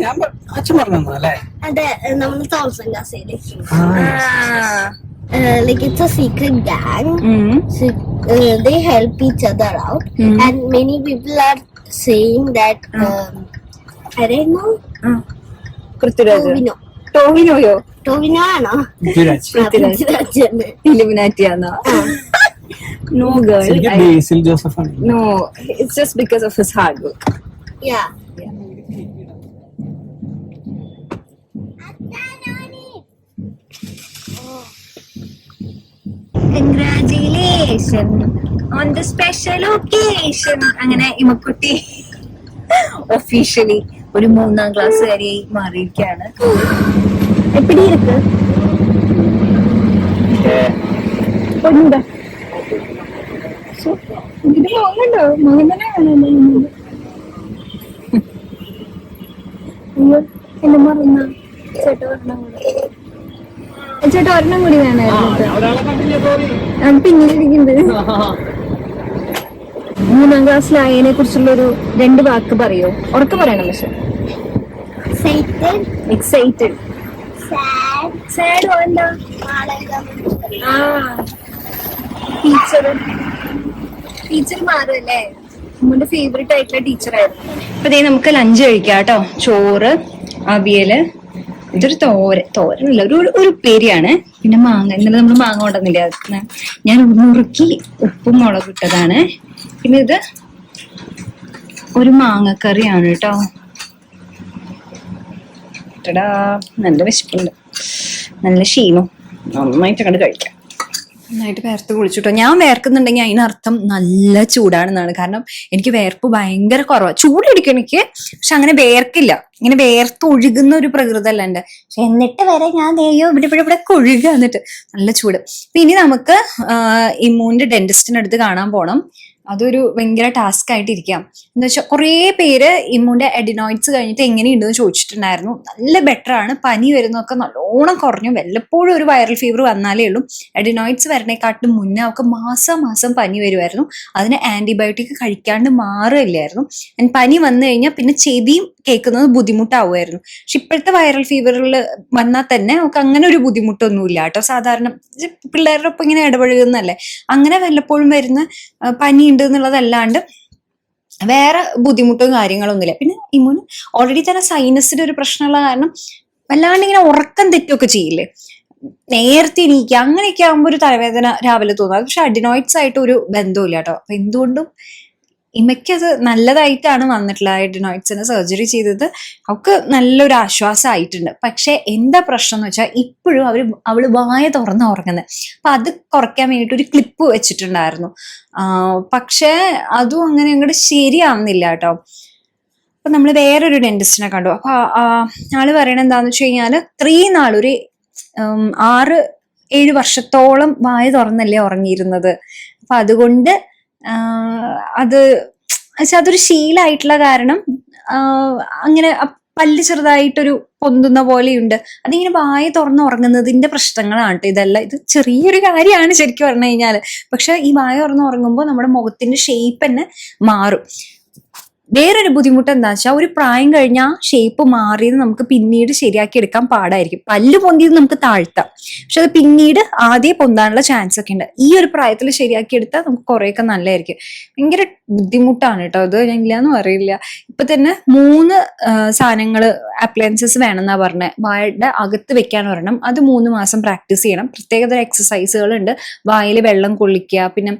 ഞാൻ അച്ഛൻ പറഞ്ഞു അല്ലേ? അതെ, നമ്മൾ തോമസ് ക്ലാസ്സിലെ like it's a secret gang. So, they help each other out, and many people are saying that I don't know. Prithviraj. ടോവിനോയോ? Tovino ആണോ? പൃഥ്വിരാജ്. ഇലുമിനാറ്റിയാണോ? No girl. ബേസിൽ ജോസഫ് ആണ്. No, it's just because of his hard work. Yeah. Congratulations on the special occasion. അങ്ങനെ ഇമക്കുട്ടി officially ഒരു 3ാം ക്ലാസ്സുകാരിയായി മാറിയിരിക്കുകയാണ്. എപ്പിടി ഇருக்கு? പൊന്നുണ്ടാ? ഇത് മോഹനുണ്ടോ? മോഹൻ തന്നെ കാണാനോ? അയ്യോ എന്നെ മറന്ന ചേട്ടാ ഒരെണ്ണം കൂടി. ചേട്ടാ ഒരെണ്ണം കൂടി വേണമായിരുന്നു. പിന്നീട് ഇരിക്കുന്നത് 3ാം ക്ലാസ്സിലായതിനെ കുറിച്ചുള്ളൊരു 2 വാക്ക് പറയോ? ഉറക്കെ പറയണം. പക്ഷെ Excited. എക്സൈറ്റഡ്. Sad. സാഡ് എന്താ? ടീച്ചർ മാറുമല്ലേ? നമ്മുടെ ഫേവറേറ്റ് ആയിട്ടുള്ള ടീച്ചറായിരുന്നു. അപ്പൊ ദേ നമുക്ക് ലഞ്ച് കഴിക്കാം കേട്ടോ. ചോറ്, അവിയല്, ഇതൊരു തോരനല്ല, ഒരു ഉപ്പേരിയാണ്. പിന്നെ മാങ്ങ, ഇന്നലെ നമ്മൾ മാങ്ങ കൊണ്ടുവന്നില്ല, ഞാൻ നുറുക്കി ഉപ്പും മുളകും ഇട്ടതാണ്. പിന്നെ ഇത് ഒരു മാങ്ങക്കറിയാണ് കേട്ടോ. നല്ല വിശപ്പുണ്ട്, നല്ല ക്ഷീണം, നന്നായിട്ട് അങ്ങോട്ട് കഴിക്കാം. നന്നായിട്ട് വേർത്ത് കുളിച്ചിട്ടോ. ഞാൻ വേർക്കുന്നുണ്ടെങ്കിൽ അതിനർത്ഥം നല്ല ചൂടാണെന്നാണ്. കാരണം എനിക്ക് വേർപ്പ് ഭയങ്കര കുറവാണ്. ചൂടെടുക്കും എനിക്ക്, പക്ഷെ അങ്ങനെ വേർക്കില്ല. ഇങ്ങനെ വേർത്ത് ഒഴുകുന്ന ഒരു പ്രകൃതി അല്ല എൻ്റെ. പക്ഷെ എന്നിട്ട് വരെ ഞാൻ ദേയോ ഇവിടെ ഒഴുകുക, എന്നിട്ട് നല്ല ചൂട്. അപ്പൊ ഇനി നമുക്ക് ഇമ്മൂന്റെ ഡെന്റിസ്റ്റിന്റെ അടുത്ത് കാണാൻ പോണം. അതൊരു ഭയങ്കര ടാസ്ക് ആയിട്ടിരിക്കാം. എന്താ വെച്ചാൽ കുറേ പേര് ഇമ്മൂന്റെ എഡിനോയിഡ്സ് കഴിഞ്ഞിട്ട് എങ്ങനെയുണ്ടെന്ന് ചോദിച്ചിട്ടുണ്ടായിരുന്നു. നല്ല ബെറ്റർ ആണ്. പനി വരുന്നതൊക്കെ നല്ലോണം കുറഞ്ഞു. വല്ലപ്പോഴും ഒരു വൈറൽ ഫീവർ വന്നാലേ ഉള്ളൂ. എഡിനോയിഡ്സ് വരണേക്കാട്ടും മുന്നേ അവർക്ക് മാസം പനി വരുമായിരുന്നു. അതിന് ആന്റിബയോട്ടിക് കഴിക്കാണ്ട് മാറില്ലായിരുന്നു. പനി വന്നു കഴിഞ്ഞാൽ പിന്നെ ചെവിയും കേൾക്കുന്നത് ബുദ്ധിമുട്ടാവുമായിരുന്നു. പക്ഷെ ഇപ്പോഴത്തെ വൈറൽ ഫീവറിൽ വന്നാൽ തന്നെ നമുക്ക് അങ്ങനെ ഒരു ബുദ്ധിമുട്ടൊന്നുമില്ല കേട്ടോ. സാധാരണ പിള്ളേരുടെ ഒപ്പം ഇങ്ങനെ ഇടപഴകുന്നല്ലേ, അങ്ങനെ വല്ലപ്പോഴും വരുന്ന പനി ഉണ്ട് എന്നുള്ളതല്ലാണ്ട് വേറെ ബുദ്ധിമുട്ടും കാര്യങ്ങളൊന്നുമില്ല. പിന്നെ ഇമ്മുന് ഓൾറെഡി തന്നെ സൈനസിന്റെ ഒരു പ്രശ്നമുള്ള കാരണം വല്ലാണ്ട് ഇങ്ങനെ ഉറക്കം തെറ്റൊക്കെ ചെയ്യില്ലേ, നേരത്തെ എണീക്കുക, അങ്ങനെയൊക്കെ ആകുമ്പോൾ ഒരു തലവേദന രാവിലെ തോന്നും. അത് പക്ഷെ അഡിനോയിഡ്സ് ആയിട്ട് ഒരു ബന്ധമില്ല കേട്ടോ. അപ്പൊ എന്തുകൊണ്ടും ഇമ്മയ്ക്കത് നല്ലതായിട്ടാണ് വന്നിട്ടുള്ളത്. അഡിനോയിഡ്സിന് സർജറി ചെയ്തത് അവൾക്ക് നല്ലൊരു ആശ്വാസമായിട്ടുണ്ട്. പക്ഷെ എന്താ പ്രശ്നം എന്ന് വെച്ചാൽ ഇപ്പോഴും അവള് വായ തുറന്ന് ഉറങ്ങുന്നത്. അപ്പൊ അത് കുറയ്ക്കാൻ വേണ്ടിയിട്ട് ഒരു ക്ലിപ്പ് വെച്ചിട്ടുണ്ടായിരുന്നു. പക്ഷെ അതും അങ്ങനെ അങ്ങോട്ട് ശരിയാവുന്നില്ല കേട്ടോ. അപ്പൊ നമ്മൾ വേറൊരു ഡെന്റിസ്റ്റിനെ കണ്ടു. അപ്പൊ ആള് പറയണത് എന്താന്ന് വെച്ച് കഴിഞ്ഞാല് ഇത്രയും നാളൊരു 6-7 വർഷത്തോളം വായ തുറന്നല്ലേ ഉറങ്ങിയിരുന്നത്. അപ്പൊ അതുകൊണ്ട് അതൊരു ശീലമായിട്ടുള്ള കാരണം അങ്ങനെ പല്ല് ചെറുതായിട്ടൊരു പൊന്തുന്ന പോലെയുണ്ട്. അതിങ്ങനെ വായ തുറന്ന് ഉറങ്ങുന്നതിന്റെ പ്രശ്നങ്ങളാണ് കേട്ടോ ഇതെല്ലാം. ഇത് ചെറിയൊരു കാര്യമാണ് ശരിക്കും പറഞ്ഞു കഴിഞ്ഞാല്. പക്ഷെ ഈ വായ തുറന്ന് ഉറങ്ങുമ്പോൾ നമ്മുടെ മുഖത്തിന്റെ ഷേപ്പ് തന്നെ മാറും. വേറൊരു ബുദ്ധിമുട്ട് എന്താ വെച്ചാൽ ഒരു പ്രായം കഴിഞ്ഞാൽ ഷേപ്പ് മാറിയത് നമുക്ക് പിന്നീട് ശരിയാക്കി എടുക്കാൻ പാടായിരിക്കും. പല്ല് പൊന്തിയത് നമുക്ക് താഴ്ത്താം, പക്ഷെ അത് പിന്നീട് ആദ്യം പൊന്താനുള്ള ചാൻസ് ഒക്കെ ഉണ്ട്. ഈ ഒരു പ്രായത്തിൽ ശരിയാക്കി എടുത്താൽ നമുക്ക് കുറേയൊക്കെ നല്ലതായിരിക്കും. ഭയങ്കര ബുദ്ധിമുട്ടാണ് കേട്ടോ അത്. ഞാൻ ഇല്ലാന്ന് പറയില്ല. ഇപ്പൊ തന്നെ 3 സാധനങ്ങള് അപ്ലയൻസസ് വേണമെന്നാ പറഞ്ഞത്. വായുടെ അകത്ത് വെക്കാൻ പറയണം. അത് 3 മാസം പ്രാക്ടീസ് ചെയ്യണം. പ്രത്യേകതരം എക്സസൈസുകളുണ്ട്. വായിൽ വെള്ളം കൊള്ളിക്കുക, പിന്നെ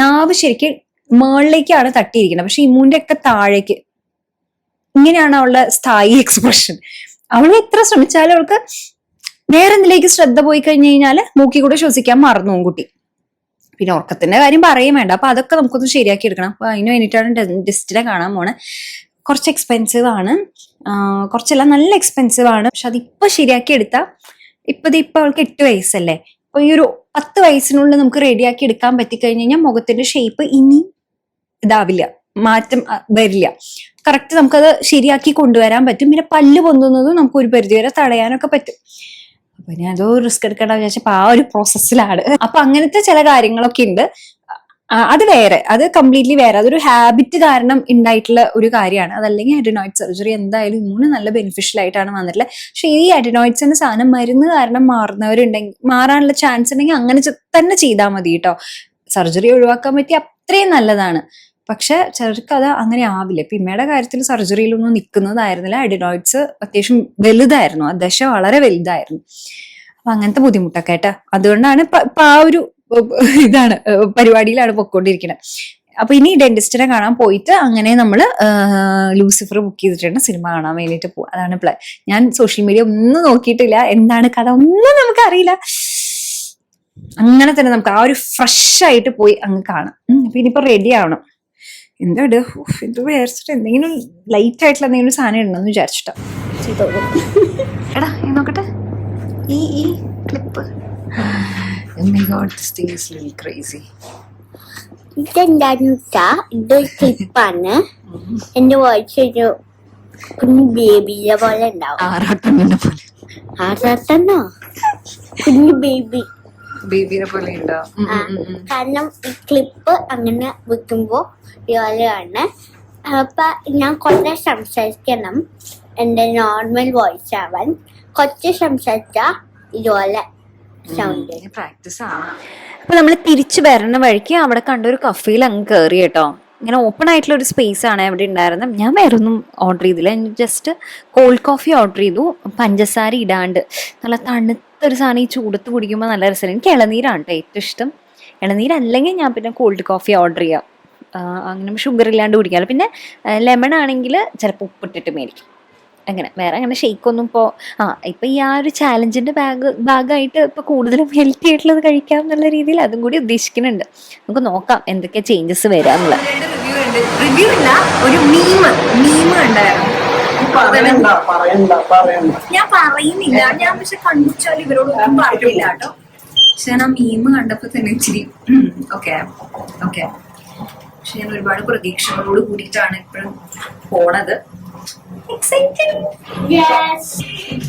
നാവ് ശരിക്കും മേളിലേക്കാണ് തട്ടിയിരിക്കുന്നത്, പക്ഷെ ഇമ്മൂന്റെ ഒക്കെ താഴേക്ക്. ഇങ്ങനെയാണ് അവളുടെ സ്ഥായി എക്സ്പ്രഷൻ. അവൾ എത്ര ശ്രമിച്ചാലും അവൾക്ക് വേറെ എന്തിലേക്ക് ശ്രദ്ധ പോയി കഴിഞ്ഞു കഴിഞ്ഞാല് മൂക്കി കൂടെ ശ്വസിക്കാൻ മറന്നു പോകും കുട്ടി. പിന്നെ ഉറക്കത്തിന്റെ കാര്യം പറയും വേണ്ട. അപ്പൊ അതൊക്കെ നമുക്കൊന്ന് ശരിയാക്കി എടുക്കണം. അപ്പൊ അതിന് വേണ്ടിയിട്ടാണ് ഡെന്റിസ്റ്റിനെ കാണാൻ പോണേ. കുറച്ച് എക്സ്പെൻസീവ് ആണ്, കുറച്ചെല്ലാം നല്ല എക്സ്പെൻസീവ് ആണ്. പക്ഷെ അതിപ്പോ ശരിയാക്കി എടുത്താ ഇപ്പൊ അവൾക്ക് 8 വയസ്സല്ലേ, അപ്പൊ ഈ ഒരു 10 വയസ്സിനുള്ളിൽ നമുക്ക് റെഡിയാക്കി എടുക്കാൻ പറ്റിക്കഴിഞ്ഞ് കഴിഞ്ഞാൽ മുഖത്തിന്റെ ഷേപ്പ് ഇനി ഇതാവില്ല, മാറ്റം വരില്ല. കറക്റ്റ് നമുക്കത് ശരിയാക്കി കൊണ്ടുവരാൻ പറ്റും. പിന്നെ പല്ല് പൊന്തുന്നതും നമുക്ക് ഒരു പരിധിവരെ തടയാനൊക്കെ പറ്റും. അപ്പൊ ഞാൻ അതോ റിസ്ക് എടുക്കേണ്ട വിചാരിച്ചപ്പോ ആ ഒരു പ്രോസസ്സിലാണ്. അപ്പൊ അങ്ങനത്തെ ചില കാര്യങ്ങളൊക്കെ ഉണ്ട്. അത് വേറെ, അത് കംപ്ലീറ്റ്ലി വേറെ, അതൊരു ഹാബിറ്റ് കാരണം ഉണ്ടായിട്ടുള്ള ഒരു കാര്യമാണ്. അതല്ലെങ്കിൽ അഡിനോയിഡ് സർജറി എന്തായാലും ഇമ്മ്യൂണ് നല്ല ബെനിഫിഷ്യൽ ആയിട്ടാണ് വന്നിട്ടുള്ളത്. പക്ഷെ ഈ അഡിനോയിഡ്സിന്റെ സാധനം മരുന്ന് കാരണം മാറുന്നവരുണ്ടെങ്കിൽ, മാറാനുള്ള ചാൻസ് ഉണ്ടെങ്കിൽ അങ്ങനെ തന്നെ ചെയ്താൽ മതി കേട്ടോ. സർജറി ഒഴിവാക്കാൻ പറ്റി അത്രയും നല്ലതാണ്. പക്ഷെ ചിലർക്ക് അത് അങ്ങനെ ആവില്ല. ഇപ്പൊ ഇമ്മയുടെ കാര്യത്തിൽ സർജറിയിലൊന്നും നിൽക്കുന്നതായിരുന്നില്ല. അഡിനോയിഡ്സ് അത്യാവശ്യം വലുതായിരുന്നു, ആ ദശ വളരെ വലുതായിരുന്നു. അപ്പൊ അങ്ങനത്തെ ബുദ്ധിമുട്ടൊക്കെ ആയിട്ട് അതുകൊണ്ടാണ് ഇപ്പൊ ആ ഒരു ഇതാണ് പരിപാടിയിലാണ് പൊക്കോണ്ടിരിക്കുന്നത്. അപ്പൊ ഇനി ഡെന്റിസ്റ്റിനെ കാണാൻ പോയിട്ട് അങ്ങനെ നമ്മള് ലൂസിഫർ ബുക്ക് ചെയ്തിട്ടുണ്ട്, സിനിമ കാണാൻ വേണ്ടിയിട്ട് പോകും. അതാണ് പ്ലാൻ. ഞാൻ സോഷ്യൽ മീഡിയ ഒന്നും നോക്കിയിട്ടില്ല, എന്താണ് കഥ ഒന്നും നമുക്ക് അറിയില്ല. അങ്ങനെ തന്നെ നമുക്ക് ആ ഒരു ഫ്രഷ് ആയിട്ട് പോയി അങ്ങ് കാണാം. അപ്പൊ ഇനിയിപ്പോ റെഡി ആവണം. എന്താ ഇത് വിചാരിച്ചിട്ട് എന്തെങ്കിലും ലൈറ്റ് ആയിട്ടുള്ള എന്തെങ്കിലും സാധനം ഉണ്ടെന്ന് വിചാരിച്ചിട്ടാ. എടാ നോക്കട്ടെ ഈ ക്ലിപ്പ്. ഇതെന്താന്ന് വെച്ചാ ഇതൊരു ക്ലിപ്പാണ്. എന്റെ വോയിസ് ഒരു കുഞ്ഞു ബേബിയെ പോലെ ഉണ്ടാവും. ആറാട്ടണ്ണോ കുഞ്ഞു ബേബിനെ പോലെ കാരണം ഈ ക്ലിപ്പ് അങ്ങനെ വെക്കുമ്പോ ഇതുപോലെയാണ്. അപ്പൊ ഞാൻ കുറച്ച് സംസാരിക്കണം എന്റെ നോർമൽ വോയിസ് ആവാൻ. കുറച്ച് സംസാരിച്ച ഇതുപോലെ സൗണ്ട് പ്രാക്ടീസ് ആണ്. അപ്പൊ നമ്മൾ തിരിച്ചു വരണ വഴിക്ക് അവിടെ കണ്ടൊരു കഫേയിൽ അങ്ങ് കയറി കേട്ടോ. ഇങ്ങനെ ഓപ്പൺ ആയിട്ടുള്ള ഒരു സ്പേസ് ആണ് അവിടെ ഉണ്ടായിരുന്നത്. ഞാൻ വേറെ ഒന്നും ഓർഡർ ചെയ്തില്ല, ജസ്റ്റ് കോൾഡ് കോഫി ഓർഡർ ചെയ്തു, പഞ്ചസാര ഇടാണ്ട്. നല്ല തണുത്തൊരു സാധനം ഈ ചൂടത്ത് കുടിക്കുമ്പോൾ നല്ല രസമാണ്. എനിക്ക് ഇളനീരാണ് കേട്ടോ ഏറ്റവും ഇഷ്ടം. ഇളനീരല്ലെങ്കിൽ ഞാൻ പിന്നെ കോൾഡ് കോഫി ഓർഡർ ചെയ്യാം, അങ്ങനെ ഷുഗർ ഇല്ലാണ്ട് കുടിക്കാമല്ലോ. പിന്നെ ലെമൺ ആണെങ്കിൽ ചിലപ്പോൾ ഉപ്പിട്ടിട്ട് മേടിക്കും. അങ്ങനെ വേറെ അങ്ങനെ ഷെയ്ക്കൊന്നും ഇപ്പൊ ഈ ആ ഒരു ചാലഞ്ചിന്റെ ഭാഗമായിട്ട് ഇപ്പൊ കൂടുതലും ഹെൽത്തി ആയിട്ടുള്ളത് കഴിക്കാം എന്നുള്ള രീതിയിൽ അതും കൂടി ഉദ്ദേശിക്കുന്നുണ്ട്. നമുക്ക് നോക്കാം എന്തൊക്കെ ചേഞ്ചസ് വരാന്നുള്ളത്. റിവ്യൂ ഇല്ല, ഒരു മീം ഉണ്ടായിരുന്നു. ഞാൻ പറയുന്നില്ല, ഞാൻ പക്ഷെ കണ്ടുവച്ചാൽ ഇവരോട് ഒന്നും പറഞ്ഞില്ല കേട്ടോ. പക്ഷെ ഞാൻ ആ മീം കണ്ടപ്പോ തന്നെ ഇച്ചിരി ഓക്കെ. പക്ഷെ ഞാൻ ഒരുപാട് പ്രതീക്ഷകളോട് കൂടിയിട്ടാണ് ഇപ്പോഴും പോണത്.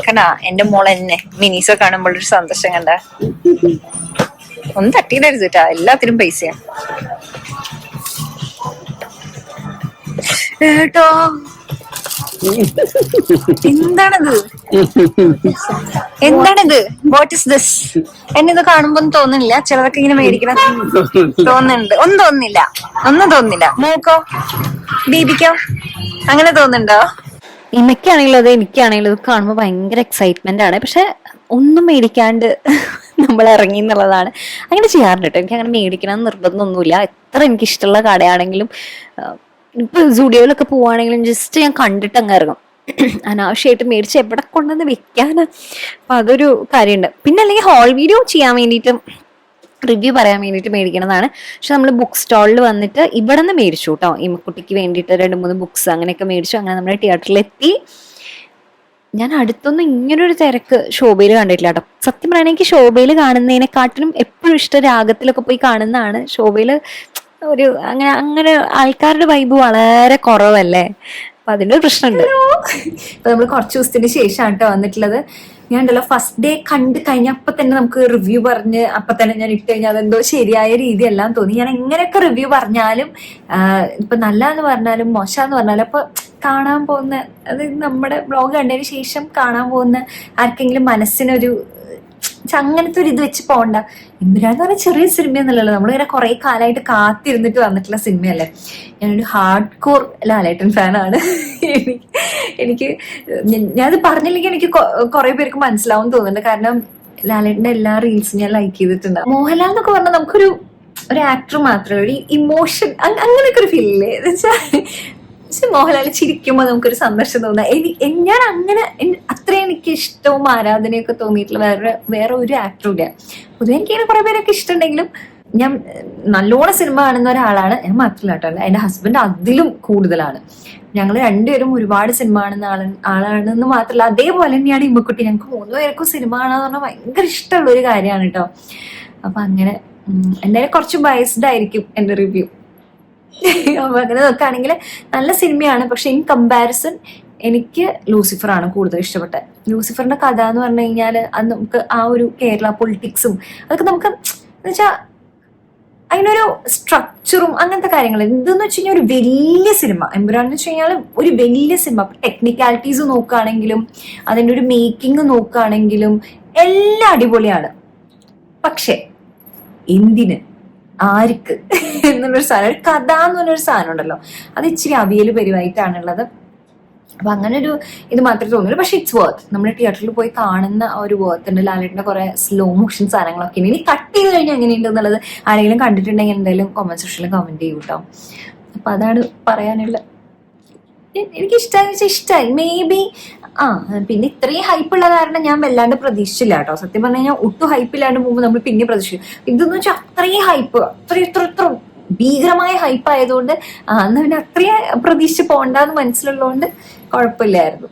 കണ്ടാ എന്റെ മോൾ എന്നെ മിനീസോ കാണുമ്പോൾ ഒരു സന്തോഷം കണ്ട. ഒന്നും തട്ടിയിടരുത് കേട്ടാ, എല്ലാത്തിനും പൈസയാ കേട്ടോ. എന്താണിത് വാട്ട് ഇസ് ദിസ്? എന്നെ ഇത് കാണുമ്പോ ഒന്നും തോന്നുന്നില്ല. ചിലതൊക്കെ ഇങ്ങനെ മേടിക്കണം തോന്നുന്നുണ്ട്. ഒന്നും തോന്നുന്നില്ല. മൂക്കോ ബേബിക്കോ അങ്ങനെ തോന്നുന്നുണ്ടോ? ഇമ്മയ്ക്കാണെങ്കിലും അതെ എനിക്കാണെങ്കിലും ഇത് കാണുമ്പോൾ ഭയങ്കര എക്സൈറ്റ്മെന്റ് ആണ്. പക്ഷെ ഒന്നും മേടിക്കാണ്ട് നമ്മൾ ഇറങ്ങി എന്നുള്ളതാണ്. അങ്ങനെ ചെയ്യാറുണ്ട് കേട്ടോ. എനിക്ക് അങ്ങനെ മേടിക്കണം എന്ന് നിർബന്ധമൊന്നുമില്ല. എത്ര എനിക്കിഷ്ടമുള്ള കടയാണെങ്കിലും ഇപ്പൊ സ്റ്റുഡിയോയിലൊക്കെ പോവാണെങ്കിലും ജസ്റ്റ് ഞാൻ കണ്ടിട്ട് അങ്ങ് ഇറങ്ങും. അനാവശ്യമായിട്ട് മേടിച്ച് എവിടെ കൊണ്ടുവന്ന് വെക്കാന്. അപ്പൊ അതൊരു കാര്യമുണ്ട്. പിന്നെ അല്ലെങ്കിൽ ഹോൾ വീഡിയോ ചെയ്യാൻ വേണ്ടിയിട്ടും റിവ്യൂ പറയാൻ വേണ്ടിയിട്ട് മേടിക്കണതാണ്. പക്ഷെ നമ്മൾ ബുക്ക് സ്റ്റാളിൽ വന്നിട്ട് ഇവിടെ നിന്ന് മേടിച്ചു കേട്ടോ. ഈ കുട്ടിക്ക് വേണ്ടിയിട്ട് 2-3 ബുക്സ് അങ്ങനെയൊക്കെ മേടിച്ചു. അങ്ങനെ നമ്മൾ തിയേറ്ററിലെത്തി. ഞാൻ അടുത്തൊന്നും ഇങ്ങനൊരു തിരക്ക് ശോഭയിൽ കണ്ടിട്ടില്ല കേട്ടോ. സത്യം പറയുകയാണെങ്കിൽ എനിക്ക് ശോഭയിൽ കാണുന്നതിനെക്കാട്ടിലും എപ്പോഴും ഇഷ്ടം രാഗത്തിലൊക്കെ പോയി കാണുന്നതാണ്. ശോഭയിൽ ഒരു അങ്ങനെ ആൾക്കാരുടെ വൈബ് വളരെ കുറവല്ലേ. അപ്പൊ അതിൻ്റെ ഒരു പ്രശ്നമുണ്ട്. ഇപ്പൊ നമ്മൾ കുറച്ച് ദിവസത്തിന് ശേഷമാണ് കേട്ടോ വന്നിട്ടുള്ളത്. ഞാൻ ഉണ്ടല്ലോ ഫസ്റ്റ് ഡേ കണ്ട് കഴിഞ്ഞ അപ്പൊ തന്നെ നമുക്ക് റിവ്യൂ പറഞ്ഞ് അപ്പൊ തന്നെ ഞാൻ ഇട്ട് കഴിഞ്ഞാൽ അതെന്തോ ശരിയായ രീതിയെല്ലാം തോന്നി. ഞാൻ എങ്ങനെയൊക്കെ റിവ്യൂ പറഞ്ഞാലും ഇപ്പൊ നല്ലതെന്ന് പറഞ്ഞാലും മോശമെന്ന് പറഞ്ഞാലും അപ്പൊ കാണാൻ പോകുന്ന, അത് നമ്മുടെ ബ്ലോഗ് കണ്ടതിന് ശേഷം കാണാൻ പോകുന്ന ആർക്കെങ്കിലും മനസ്സിനൊരു അങ്ങനത്തെ ഒരു ഇത് വെച്ച് പോകണ്ട. എമ്പുരാൻ എന്ന് പറഞ്ഞാൽ ചെറിയ സിനിമയൊന്നുമല്ലല്ലോ. നമ്മളിങ്ങനെ കുറെ കാലമായിട്ട് കാത്തിരുന്നിട്ട് വന്നിട്ടുള്ള സിനിമയല്ലേ. ഞാനൊരു ഹാർഡ് കോർ ലാലേട്ടൻ ഫാനാണ്. എനിക്ക് ഞാനത് പറഞ്ഞില്ലെങ്കിൽ എനിക്ക് കുറെ പേർക്ക് മനസ്സിലാവും തോന്നുന്നുണ്ട്. കാരണം ലാലേട്ടന്റെ എല്ലാ റീൽസും ഞാൻ ലൈക്ക് ചെയ്തിട്ടുണ്ട്. മോഹൻലാൽ എന്നൊക്കെ പറഞ്ഞാൽ നമുക്കൊരു ആക്ടർ മാത്രമല്ല, ഒരു ഇമോഷൻ അങ്ങനെയൊക്കെ ഒരു ഫീലില്ലേ എന്ന് വെച്ചാൽ. പക്ഷെ മോഹൻലാൽ ചിരിക്കുമ്പോൾ നമുക്കൊരു സന്തോഷം തോന്നുക. ഞാൻ അങ്ങനെ അത്രയും എനിക്ക് ഇഷ്ടവും ആരാധനയൊക്കെ തോന്നിയിട്ടുള്ള വേറെ ഒരു ആക്ടറും ഇല്ല. പൊതുവെ എനിക്കിങ്ങനെ കുറെ പേരൊക്കെ ഇഷ്ടമുണ്ടെങ്കിലും ഞാൻ നല്ലോണം സിനിമ കാണുന്ന ഒരാളാണ്, ഞാൻ മാത്രമല്ല കേട്ടോ, എൻ്റെ ഹസ്ബൻഡ് അതിലും കൂടുതലാണ്. ഞങ്ങൾ രണ്ടുപേരും ഒരുപാട് സിനിമ കാണുന്ന ആളാണെന്ന് മാത്രമല്ല, അതേപോലെ തന്നെയാണ് ഇമ്മക്കുട്ടി. ഞങ്ങൾക്ക് 3 പേർക്കും സിനിമ കാണാന്ന് പറഞ്ഞാൽ ഭയങ്കര ഇഷ്ടമുള്ള ഒരു കാര്യമാണ് കേട്ടോ. അപ്പൊ അങ്ങനെ എന്തായാലും കുറച്ച് ബയസ്ഡ് ആയിരിക്കും എൻ്റെ റിവ്യൂ. അപ്പൊ അങ്ങനെ നോക്കുകയാണെങ്കിൽ നല്ല സിനിമയാണ്. പക്ഷെ ഇൻ കമ്പാരിസൺ എനിക്ക് ലൂസിഫർ ആണ് കൂടുതൽ ഇഷ്ടപ്പെട്ടത്. ലൂസിഫറിന്റെ കഥ എന്ന് പറഞ്ഞു കഴിഞ്ഞാൽ അത് നമുക്ക് ആ ഒരു കേരള പൊളിറ്റിക്സും അതൊക്കെ നമുക്ക് എന്ന് വെച്ചാൽ അതിനൊരു സ്ട്രക്ചറും അങ്ങനത്തെ കാര്യങ്ങൾ. ഇതെന്ന് വെച്ച് കഴിഞ്ഞാൽ ഒരു വലിയ സിനിമ. എമ്പുരാൻ എന്ന് വെച്ച് കഴിഞ്ഞാൽ ഒരു വലിയ സിനിമ. ടെക്നിക്കാലിറ്റീസ് നോക്കുകയാണെങ്കിലും അതിൻ്റെ ഒരു മേക്കിംഗ് നോക്കുകയാണെങ്കിലും എല്ലാം അടിപൊളിയാണ്. പക്ഷെ എന്തിന്, ആർക്ക് എന്നുള്ളൊരു സാധനം, ഒരു കഥ എന്ന് പറഞ്ഞൊരു സാധനം ഉണ്ടല്ലോ, അത് ഇച്ചിരി അവിയൽ പരിവായിട്ടാണുള്ളത്. അപ്പൊ അങ്ങനെ ഒരു ഇത് മാത്രമേ തോന്നുള്ളൂ. പക്ഷെ ഇറ്റ്സ് വർത്ത്. നമ്മൾ തിയേറ്ററിൽ പോയി കാണുന്ന ഒരു വർത്ത് ഉണ്ട്. ലാലേട്ടൻ്റെ കുറെ സ്ലോ മോഷൻ സാധനങ്ങളൊക്കെ ഇനി കട്ട് ചെയ്ത് കഴിഞ്ഞാൽ എങ്ങനെയുണ്ട് എന്നുള്ളത് ആരെങ്കിലും കണ്ടിട്ടുണ്ടെങ്കിൽ എന്തായാലും കമന്റ് സെക്ഷനിൽ കമന്റ് ചെയ്യും കേട്ടോ. അപ്പൊ അതാണ് പറയാനുള്ളത്. എനിക്ക് ഇഷ്ടമായി മേ ബി. പിന്നെ ഇത്രയും ഹൈപ്പുള്ള കാരണം ഞാൻ വല്ലാണ്ട് പ്രതീക്ഷിച്ചില്ല കേട്ടോ. സത്യം പറഞ്ഞു കഴിഞ്ഞാൽ ഒട്ടും ഹൈപ്പില്ലാണ്ട് പോകുമ്പോൾ നമ്മൾ പിന്നെ പ്രതീക്ഷിക്കും. ഇതെന്ന് വെച്ചാൽ അത്രയും ഹൈപ്പ്, ഇത്ര ഭീകരമായ ഹൈപ്പ് ആയതുകൊണ്ട് അന്ന് പിന്നെ അത്രയും പ്രതീക്ഷിച്ച് പോകണ്ടെന്ന് മനസ്സിലുള്ളതുകൊണ്ട് കുഴപ്പമില്ലായിരുന്നു.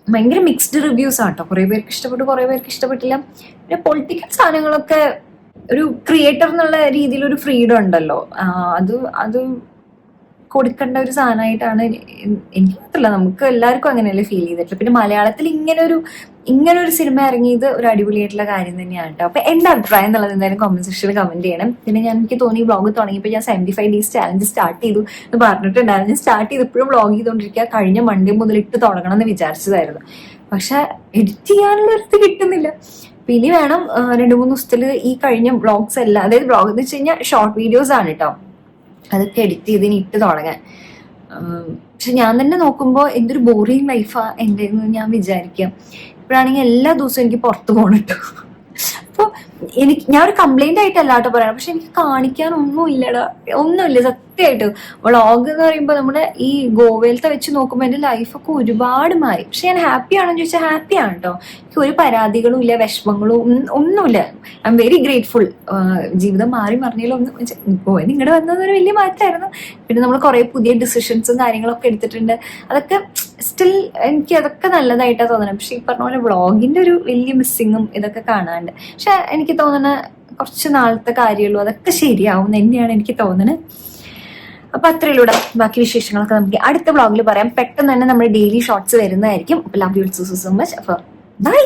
ഭയങ്കര മിക്സ്ഡ് റിവ്യൂസ് ആട്ടോ. കുറെ പേർക്ക് ഇഷ്ടപ്പെട്ടു, കുറെ പേർക്ക് ഇഷ്ടപ്പെട്ടില്ല. പിന്നെ പൊളിറ്റിക്കൽ സാധനങ്ങളൊക്കെ ഒരു ക്രിയേറ്റർ എന്നുള്ള രീതിയിൽ ഒരു ഫ്രീഡം ഉണ്ടല്ലോ, അത് കൊടുക്കേണ്ട ഒരു സാധനമായിട്ടാണ് എനിക്ക് മാത്രമല്ല നമുക്ക് എല്ലാവർക്കും അങ്ങനെയല്ലേ ഫീൽ ചെയ്തിട്ടുള്ളത്. പിന്നെ മലയാളത്തിൽ ഇങ്ങനൊരു സിനിമ ഇറങ്ങിയത് ഒരു അടിപൊളിയായിട്ടുള്ള കാര്യം തന്നെയാണ് കേട്ടോ. അപ്പൊ എന്റെ അഭിപ്രായം എന്നുള്ളത് എന്തായാലും കമന്റ് സെക്ഷനിൽ കമന്റ് ചെയ്യണം. പിന്നെ എനിക്ക് തോന്നി വ്ളോഗ് തുടങ്ങിയപ്പോൾ ഞാൻ 75 days ചാലഞ്ച് സ്റ്റാർട്ട് ചെയ്തു എന്ന് പറഞ്ഞിട്ടുണ്ടായിരുന്നു. ഞാൻ സ്റ്റാർട്ട് ചെയ്തപ്പോഴും വ്ളോഗ് ചെയ്തുകൊണ്ടിരിക്കുക. കഴിഞ്ഞ മൺഡേ മുതൽ ഇട്ട് തുടങ്ങണം എന്ന് വിചാരിച്ചതായിരുന്നു. പക്ഷെ എഡിറ്റ് ചെയ്യാനുള്ള ഒരു ഇത് കിട്ടുന്നില്ല. പിന്നെ വേണം 2-3 ദിവസത്തിൽ ഈ കഴിഞ്ഞ വ്ളോഗ്സ് എല്ലാം, അതായത് വ്ളോഗ് എന്ന് വെച്ച് കഴിഞ്ഞാൽ ഷോർട്ട് വീഡിയോസ് ആണ് കേട്ടോ, അതൊക്കെ എഡിറ്റ് ചെയ്തിന് ഇട്ട് തുടങ്ങാൻ. പക്ഷെ ഞാൻ തന്നെ നോക്കുമ്പോൾ എന്തൊരു ബോറിങ് ലൈഫാ എൻ്റെ എന്ന് ഞാൻ വിചാരിക്കാം. ഇപ്പോഴാണെങ്കിൽ എല്ലാ ദിവസവും എനിക്ക് പുറത്ത് പോകണം കേട്ടോ. അപ്പോൾ ഞാൻ ഒരു കംപ്ലൈന്റ് ആയിട്ടല്ല കേട്ടോ പറയണം, പക്ഷെ എനിക്ക് കാണിക്കാൻ ഒന്നുമില്ല സത്യമായിട്ട്. വ്ളോഗ് എന്ന് പറയുമ്പോൾ നമ്മുടെ ഈ ഗോവയിലത്തെ വെച്ച് നോക്കുമ്പോൾ എൻ്റെ ലൈഫൊക്കെ ഒരുപാട് മാറി. പക്ഷെ ഞാൻ ഹാപ്പി ആണെന്ന് ചോദിച്ചാൽ ഹാപ്പിയാണ് കേട്ടോ. എനിക്ക് ഒരു പരാതികളും ഇല്ല, വിഷമങ്ങളും ഒന്നുമില്ല. I am very grateful. ജീവിതം മാറി മറിഞ്ഞാലൊന്നും പോയത് ഇങ്ങോട്ട് വന്നതൊരു വലിയ മാറ്റമായിരുന്നു. പിന്നെ നമ്മൾ കുറേ പുതിയ ഡിസിഷൻസും കാര്യങ്ങളൊക്കെ എടുത്തിട്ടുണ്ട്. അതൊക്കെ സ്റ്റിൽ എനിക്ക് അതൊക്കെ നല്ലതായിട്ടാണ് തോന്നുന്നത്. പക്ഷെ ഈ പറഞ്ഞ പോലെ വ്ളോഗിന്റെ ഒരു വലിയ മിസ്സിങ്ങും ഇതൊക്കെ കാണാണ്ട്. പക്ഷെ എനിക്ക് തോന്നുന്ന കുറച്ച് നാളത്തെ കാര്യമുള്ളൂ, അതൊക്കെ ശരിയാവും തന്നെയാണ് എനിക്ക് തോന്നുന്നത്. അപ്പൊ അത്രയിലൂടെ ബാക്കി വിശേഷങ്ങളൊക്കെ നമുക്ക് അടുത്ത വ്ളോഗിൽ പറയാം. പെട്ടെന്ന് തന്നെ നമ്മുടെ ഡെയിലി ഷോർട്സ് വരുന്നതായിരിക്കും. അപ്പൊ ലവ് യു സോ മച്ച്. അപ്പൊ ബൈ.